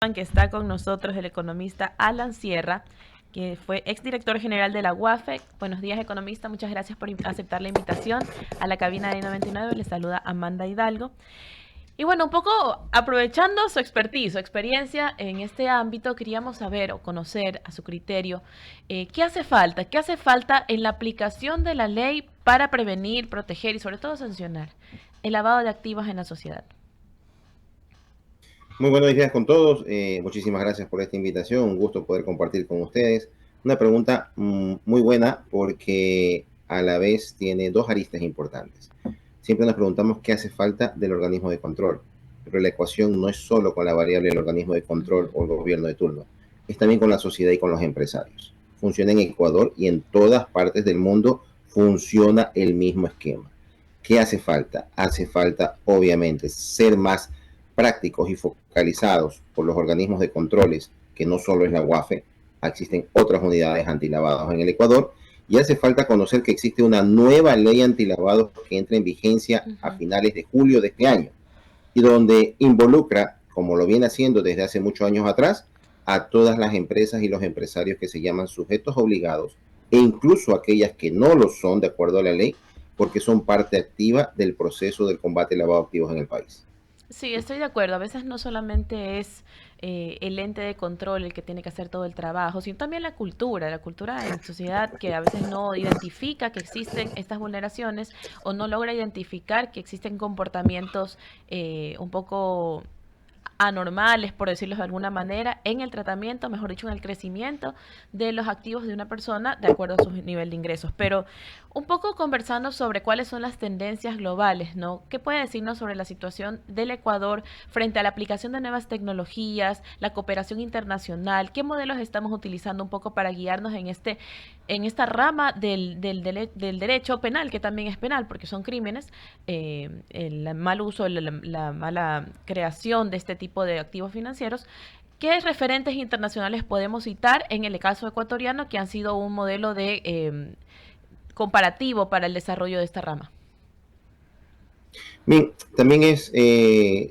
Que está con nosotros el economista Alan Sierra, que fue exdirector general de la UAFE. Buenos días, economista. Muchas gracias por aceptar la invitación a la cabina de 99. Les saluda Amanda Hidalgo. Y bueno, un poco aprovechando su expertise, su experiencia en este ámbito, queríamos saber o conocer a su criterio qué hace falta, en la aplicación de la ley para prevenir, proteger y sobre todo sancionar el lavado de activos en la sociedad. Muy buenos días con todos. Muchísimas gracias por esta invitación. Un gusto poder compartir con ustedes. Una pregunta muy buena porque a la vez tiene dos aristas importantes. Siempre nos preguntamos qué hace falta del organismo de control, pero la ecuación no es solo con la variable del organismo de control o el gobierno de turno, es también con la sociedad y con los empresarios. Funciona en Ecuador y en todas partes del mundo funciona el mismo esquema. ¿Qué hace falta? Hace falta, obviamente, ser más prácticos y focalizados por los organismos de controles, que no solo es la UAFE, existen otras unidades antilavados en el Ecuador, y hace falta conocer que existe una nueva ley antilavados que entra en vigencia a finales de julio de este año, y donde involucra, como lo viene haciendo desde hace muchos años atrás, a todas las empresas y los empresarios que se llaman sujetos obligados, e incluso aquellas que no lo son de acuerdo a la ley, porque son parte activa del proceso del combate al lavado de activos en el país. Sí, estoy de acuerdo. A veces no solamente es el ente de control el que tiene que hacer todo el trabajo, sino también la cultura en sociedad que a veces no identifica que existen estas vulneraciones o no logra identificar que existen comportamientos un poco anormales, por decirlo de alguna manera, en el tratamiento, mejor dicho, en el crecimiento de los activos de una persona de acuerdo a su nivel de ingresos. Pero un poco conversando sobre cuáles son las tendencias globales, ¿no? ¿Qué puede decirnos sobre la situación del Ecuador frente a la aplicación de nuevas tecnologías, la cooperación internacional? ¿Qué modelos estamos utilizando un poco para guiarnos en esta rama del derecho penal, que también es penal, porque son crímenes, el mal uso, la mala creación de este tipo de activos financieros? ¿Qué referentes internacionales podemos citar en el caso ecuatoriano que han sido un modelo de comparativo para el desarrollo de esta rama? Bien, también es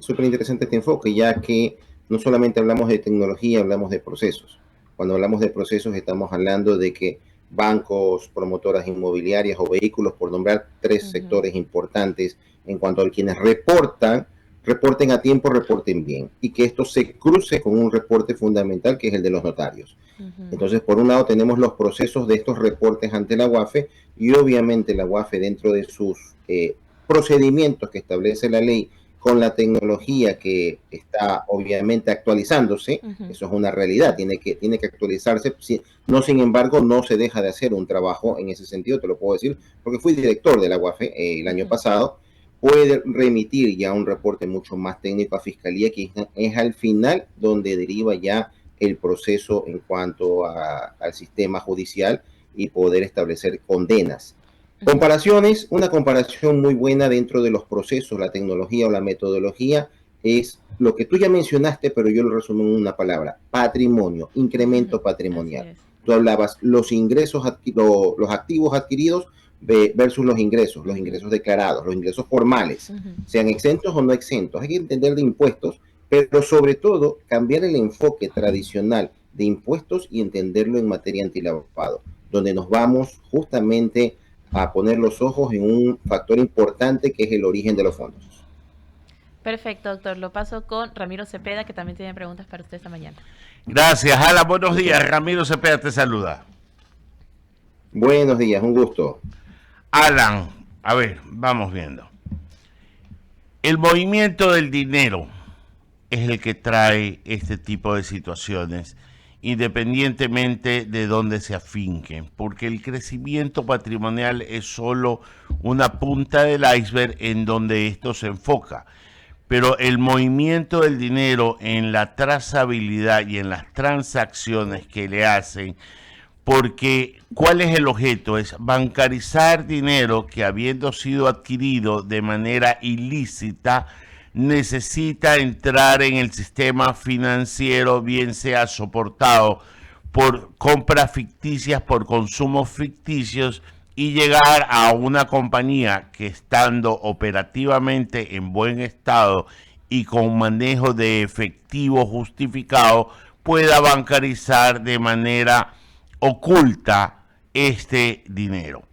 súper interesante este enfoque, ya que no solamente hablamos de tecnología, hablamos de procesos. Cuando hablamos de procesos estamos hablando de que bancos, promotoras inmobiliarias o vehículos, por nombrar tres sectores importantes en cuanto a quienes reporten a tiempo, reporten bien, y que esto se cruce con un reporte fundamental que es el de los notarios. Entonces, por un lado tenemos los procesos de estos reportes ante la UAFE y obviamente la UAFE dentro de sus procedimientos que establece la ley con la tecnología que está obviamente actualizándose, eso es una realidad, tiene que actualizarse, no, sin embargo, no se deja de hacer un trabajo en ese sentido, te lo puedo decir, porque fui director de la UAFE el año pasado, puede remitir ya un reporte mucho más técnico a Fiscalía, que es al final donde deriva ya el proceso en cuanto al sistema judicial y poder establecer condenas. Comparaciones, una comparación muy buena dentro de los procesos, la tecnología o la metodología es lo que tú ya mencionaste, pero yo lo resumo en una palabra: patrimonio, incremento patrimonial. Tú hablabas los ingresos, los activos adquiridos versus los ingresos declarados, los ingresos formales, sean exentos o no exentos. Hay que entender de impuestos, pero sobre todo cambiar el enfoque tradicional de impuestos y entenderlo en materia antilavado, donde nos vamos justamente a poner los ojos en un factor importante que es el origen de los fondos. Perfecto, doctor. Lo paso con Ramiro Cepeda, que también tiene preguntas para usted esta mañana. Gracias, Alan. Buenos días. Ramiro Cepeda te saluda. Buenos días, un gusto. Alan, a ver, vamos viendo. El movimiento del dinero es el que trae este tipo de situaciones, independientemente de dónde se afinquen, porque el crecimiento patrimonial es solo una punta del iceberg en donde esto se enfoca. Pero el movimiento del dinero en la trazabilidad y en las transacciones que le hacen, porque ¿cuál es el objeto? Es bancarizar dinero que, habiendo sido adquirido de manera ilícita, necesita entrar en el sistema financiero, bien sea soportado por compras ficticias, por consumos ficticios, y llegar a una compañía que, estando operativamente en buen estado y con manejo de efectivo justificado pueda bancarizar de manera oculta este dinero.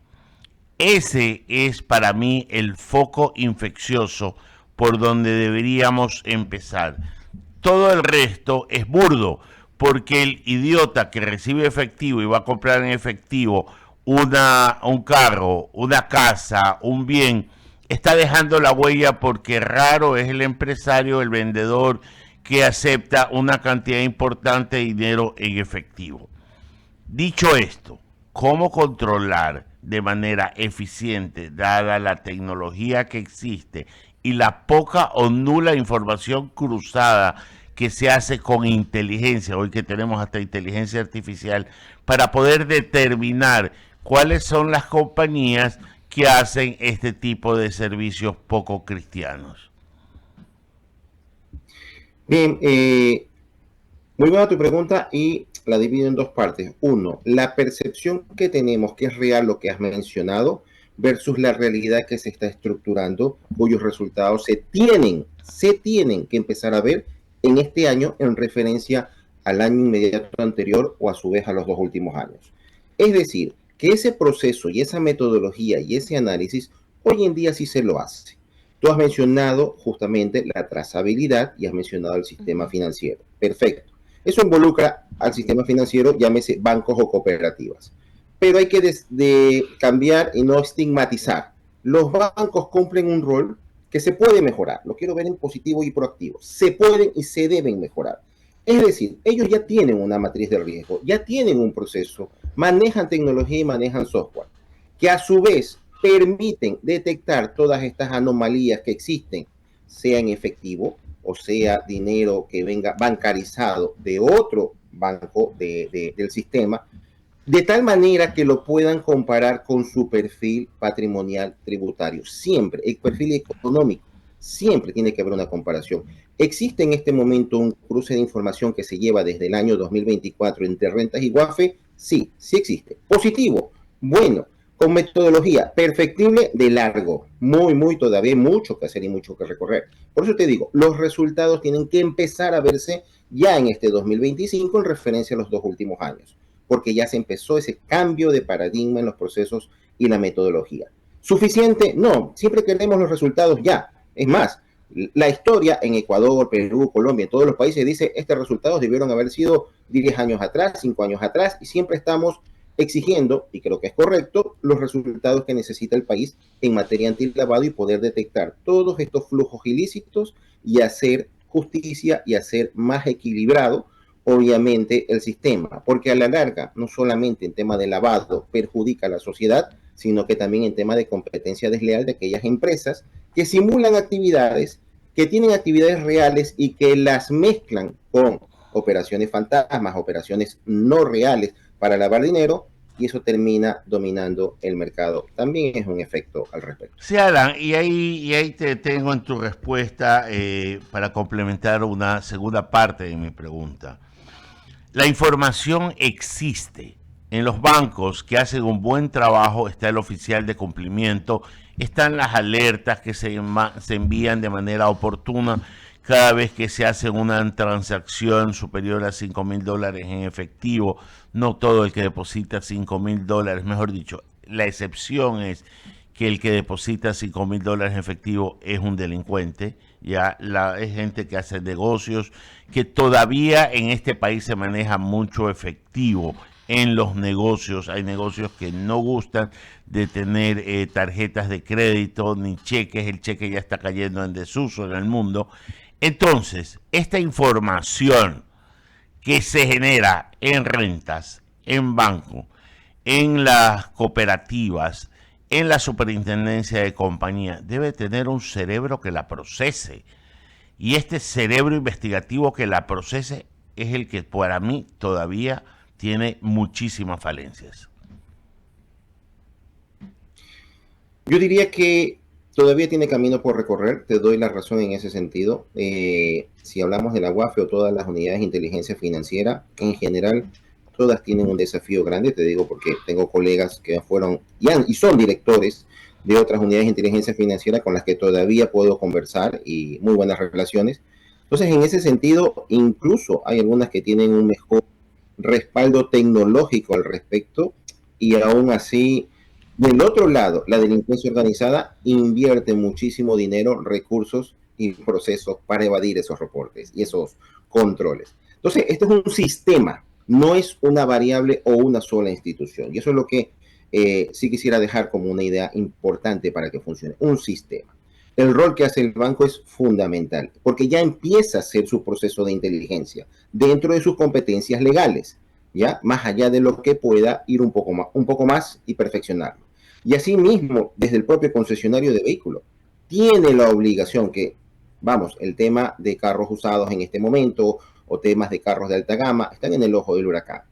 Ese es para mí el foco infeccioso por donde deberíamos empezar. Todo el resto es burdo, porque el idiota que recibe efectivo y va a comprar en efectivo un carro, una casa, un bien, está dejando la huella, porque raro es el empresario, el vendedor, que acepta una cantidad importante de dinero en efectivo. Dicho esto, ¿cómo controlar de manera eficiente, dada la tecnología que existe y la poca o nula información cruzada que se hace con inteligencia, hoy que tenemos hasta inteligencia artificial, para poder determinar cuáles son las compañías que hacen este tipo de servicios poco cristianos? Bien, muy buena tu pregunta y la divido en dos partes. Uno, la percepción que tenemos que es real lo que has mencionado versus la realidad que se está estructurando, cuyos resultados se tienen que empezar a ver en este año en referencia al año inmediato anterior o a su vez a los dos últimos años. Es decir, que ese proceso y esa metodología y ese análisis hoy en día sí se lo hace. Tú has mencionado justamente la trazabilidad y has mencionado el sistema financiero. Perfecto. Eso involucra al sistema financiero, llámese bancos o cooperativas. Pero hay que cambiar y no estigmatizar. Los bancos cumplen un rol que se puede mejorar. Lo quiero ver en positivo y proactivo. Se pueden y se deben mejorar. Es decir, ellos ya tienen una matriz de riesgo, ya tienen un proceso, manejan tecnología y manejan software, que a su vez permiten detectar todas estas anomalías que existen, sea en efectivo o sea dinero que venga bancarizado de otro banco del sistema, de tal manera que lo puedan comparar con su perfil patrimonial tributario. Siempre, el perfil económico, siempre tiene que haber una comparación. ¿Existe en este momento un cruce de información que se lleva desde el año 2024 entre rentas y GUAFE? Sí, sí existe. Positivo, bueno, con metodología perfectible de largo. Muy, todavía hay mucho que hacer y mucho que recorrer. Por eso te digo, los resultados tienen que empezar a verse ya en este 2025 en referencia a los dos últimos años, porque ya se empezó ese cambio de paradigma en los procesos y la metodología. ¿Suficiente? No, siempre queremos los resultados ya. Es más, la historia en Ecuador, Perú, Colombia, en todos los países dice, estos resultados debieron haber sido 10 años atrás, 5 años atrás, y siempre estamos exigiendo, y creo que es correcto, los resultados que necesita el país en materia antilavado y poder detectar todos estos flujos ilícitos y hacer justicia y hacer más equilibrado, obviamente, el sistema, porque a la larga, no solamente en tema de lavado perjudica a la sociedad, sino que también en tema de competencia desleal de aquellas empresas que simulan actividades, que tienen actividades reales y que las mezclan con operaciones fantasmas, operaciones no reales para lavar dinero, y eso termina dominando el mercado. También es un efecto al respecto. Sí, Alan, y ahí te tengo en tu respuesta para complementar una segunda parte de mi pregunta. La información existe. En los bancos que hacen un buen trabajo está el oficial de cumplimiento, están las alertas que se envían de manera oportuna cada vez que se hace una transacción superior a $5,000 en efectivo. No todo el que deposita $5,000, mejor dicho, la excepción es que el que deposita $5,000 en efectivo es un delincuente. Ya es gente que hace negocios, que todavía en este país se maneja mucho efectivo en los negocios. Hay negocios que no gustan de tener tarjetas de crédito ni cheques. El cheque ya está cayendo en desuso en el mundo. Entonces, esta información que se genera en rentas, en banco, en las cooperativas, en la superintendencia de compañía, debe tener un cerebro que la procese. Y este cerebro investigativo que la procese es el que para mí todavía tiene muchísimas falencias. Yo diría que todavía tiene camino por recorrer, te doy la razón en ese sentido. Si hablamos de la UAFE o todas las unidades de inteligencia financiera, en general, todas tienen un desafío grande, te digo porque tengo colegas que fueron y son directores de otras unidades de inteligencia financiera con las que todavía puedo conversar y muy buenas relaciones. Entonces, en ese sentido, incluso hay algunas que tienen un mejor respaldo tecnológico al respecto y aún así, del otro lado, la delincuencia organizada invierte muchísimo dinero, recursos y procesos para evadir esos reportes y esos controles. Entonces, esto es un sistema, no es una variable o una sola institución. Y eso es lo que sí quisiera dejar como una idea importante para que funcione, un sistema. El rol que hace el banco es fundamental, porque ya empieza a hacer su proceso de inteligencia dentro de sus competencias legales, ya más allá de lo que pueda ir un poco más y perfeccionarlo. Y asimismo, desde el propio concesionario de vehículos, tiene la obligación que, vamos, el tema de carros usados en este momento o temas de carros de alta gama están en el ojo del huracán.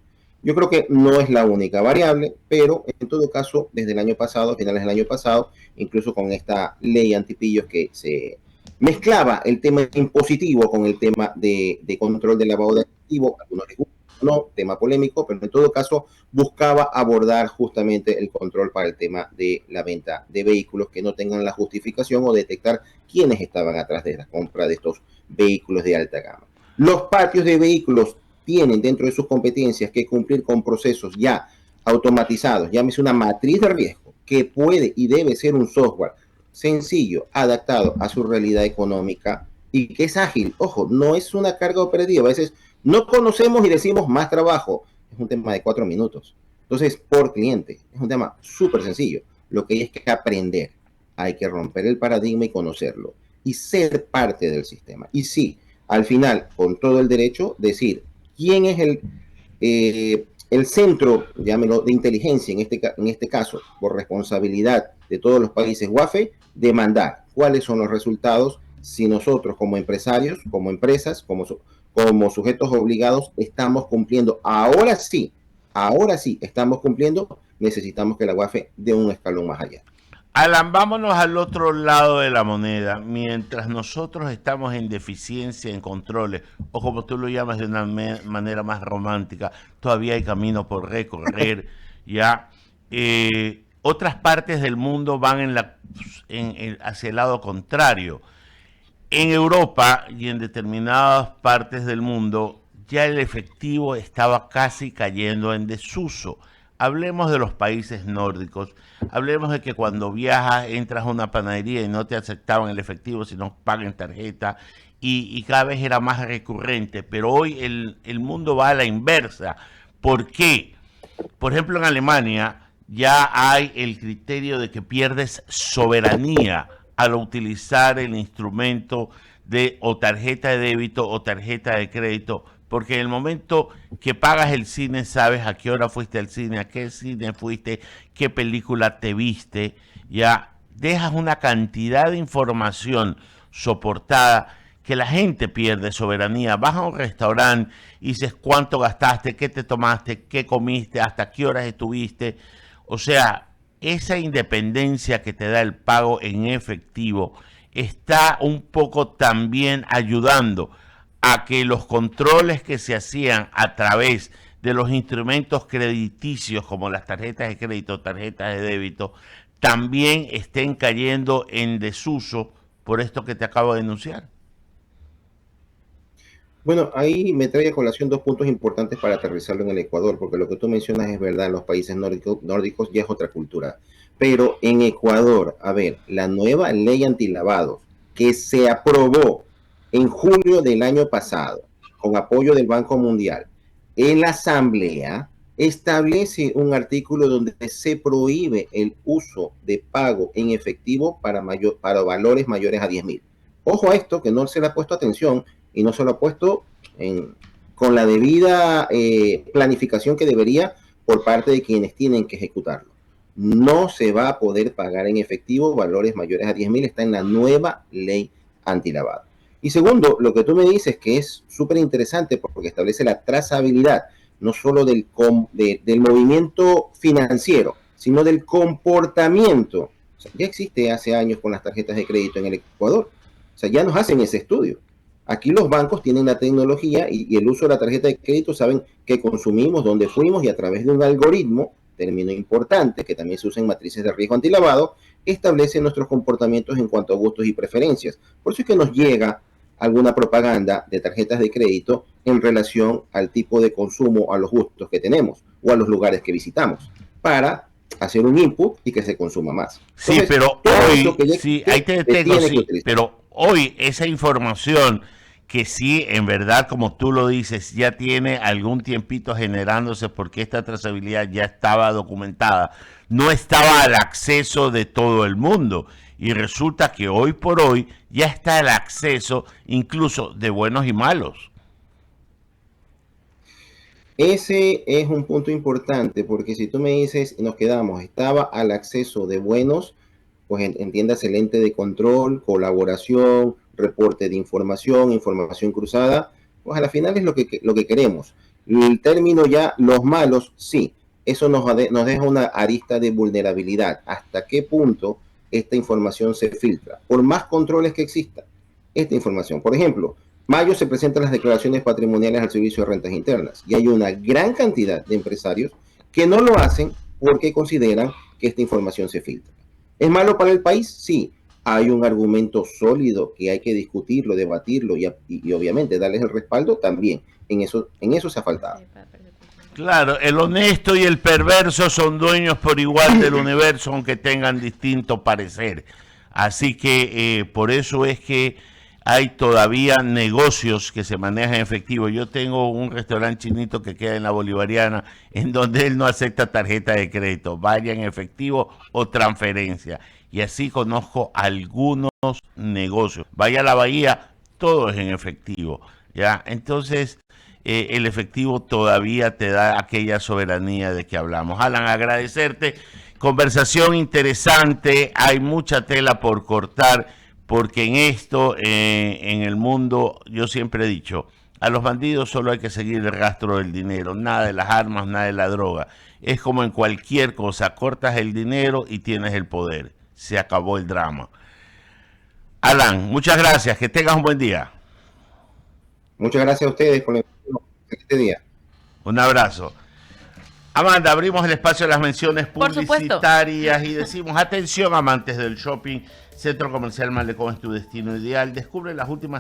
Yo creo que no es la única variable, pero en todo caso, desde el año pasado, finales del año pasado, incluso con esta ley antipillos que se mezclaba el tema impositivo con el tema de control de lavado de activos, algunos les gusta, no, tema polémico, pero en todo caso buscaba abordar justamente el control para el tema de la venta de vehículos que no tengan la justificación o detectar quiénes estaban atrás de la compra de estos vehículos de alta gama. Los patios de vehículos tienen dentro de sus competencias que cumplir con procesos ya automatizados, llámese una matriz de riesgo, que puede y debe ser un software sencillo, adaptado a su realidad económica y que es ágil. Ojo, no es una carga operativa. A veces no conocemos y decimos más trabajo. Es un tema de 4 minutos. Entonces, por cliente, es un tema súper sencillo. Lo que hay es que aprender. Hay que romper el paradigma y conocerlo. Y ser parte del sistema. Y sí, al final, con todo el derecho, decir quién es el centro, llámelo, de inteligencia, en este caso, por responsabilidad de todos los países WAFE, demandar cuáles son los resultados si nosotros como empresarios, como empresas, como sujetos obligados, estamos cumpliendo. Ahora sí, estamos cumpliendo, necesitamos que la WAFE dé un escalón más allá. Alan, vámonos al otro lado de la moneda. Mientras nosotros estamos en deficiencia en controles, o como tú lo llamas de una manera más romántica, todavía hay camino por recorrer, ya. Otras partes del mundo van hacia el lado contrario. En Europa y en determinadas partes del mundo ya el efectivo estaba casi cayendo en desuso. Hablemos de los países nórdicos. Hablemos de que cuando viajas entras a una panadería y no te aceptaban el efectivo, sino pagan tarjeta. Y cada vez era más recurrente. Pero hoy el mundo va a la inversa. ¿Por qué? Por ejemplo, en Alemania ya hay el criterio de que pierdes soberanía al utilizar el instrumento de o tarjeta de débito o tarjeta de crédito, porque en el momento que pagas el cine sabes a qué hora fuiste al cine, a qué cine fuiste, qué película te viste, ya dejas una cantidad de información soportada que la gente pierde soberanía. Vas a un restaurante y dices cuánto gastaste, qué te tomaste, qué comiste, hasta qué horas estuviste. O sea, esa independencia que te da el pago en efectivo está un poco también ayudando a que los controles que se hacían a través de los instrumentos crediticios como las tarjetas de crédito, tarjetas de débito, también estén cayendo en desuso por esto que te acabo de denunciar. Bueno, ahí me trae a colación 2 puntos importantes para aterrizarlo en el Ecuador, porque lo que tú mencionas es verdad, en los países nórdicos ya es otra cultura. Pero en Ecuador, a ver, la nueva ley antilavados que se aprobó en julio del año pasado, con apoyo del Banco Mundial, en la Asamblea establece un artículo donde se prohíbe el uso de pago en efectivo para valores mayores a 10.000. Ojo a esto, que no se le ha puesto atención y no se lo ha puesto con la debida planificación que debería por parte de quienes tienen que ejecutarlo. No se va a poder pagar en efectivo valores mayores a 10.000, está en la nueva ley antilavado. Y segundo, lo que tú me dices que es súper interesante porque establece la trazabilidad, no solo del movimiento financiero, sino del comportamiento. O sea, ya existe hace años con las tarjetas de crédito en el Ecuador. O sea, ya nos hacen ese estudio. Aquí los bancos tienen la tecnología y el uso de la tarjeta de crédito, saben qué consumimos, dónde fuimos y a través de un algoritmo término importante que también se usa en matrices de riesgo antilavado, establece nuestros comportamientos en cuanto a gustos y preferencias. Por eso es que nos llega alguna propaganda de tarjetas de crédito en relación al tipo de consumo, a los gustos que tenemos o a los lugares que visitamos, para hacer un input y que se consuma más. Entonces, sí, pero hoy, sí, ahí te detengo, sí, pero hoy esa información que sí, en verdad, como tú lo dices, ya tiene algún tiempito generándose porque esta trazabilidad ya estaba documentada, no estaba al acceso de todo el mundo. Y resulta que hoy por hoy ya está el acceso incluso de buenos y malos. Ese es un punto importante, porque si tú me dices, nos quedamos, estaba al acceso de buenos, pues entiendas el ente de control, colaboración, reporte de información, información cruzada, pues a la final es lo que queremos. El término ya, los malos, sí, eso nos deja una arista de vulnerabilidad. ¿Hasta qué punto esta información se filtra? Por más controles que exista, esta información. Por ejemplo, mayo se presentan las declaraciones patrimoniales al Servicio de Rentas Internas y hay una gran cantidad de empresarios que no lo hacen porque consideran que esta información se filtra. ¿Es malo para el país? Sí. Hay un argumento sólido que hay que discutirlo, debatirlo y obviamente darles el respaldo también. En eso se ha faltado. Claro, el honesto y el perverso son dueños por igual del universo, aunque tengan distinto parecer. Así que por eso es que hay todavía negocios que se manejan en efectivo. Yo tengo un restaurante chinito que queda en la Bolivariana, en donde él no acepta tarjeta de crédito, vaya en efectivo o transferencia. Y así conozco algunos negocios. Vaya a la Bahía, todo es en efectivo, ¿ya? Entonces, el efectivo todavía te da aquella soberanía de que hablamos. Alan, agradecerte. Conversación interesante, hay mucha tela por cortar, porque en esto, en el mundo, yo siempre he dicho, a los bandidos solo hay que seguir el rastro del dinero, nada de las armas, nada de la droga. Es como en cualquier cosa, cortas el dinero y tienes el poder. Se acabó el drama. Alan, muchas gracias, que tengas un buen día. Muchas gracias a ustedes por este día. Un abrazo. Amanda, abrimos el espacio de las menciones publicitarias y decimos, atención amantes del shopping, Centro Comercial Malecón es tu destino ideal. Descubre las últimas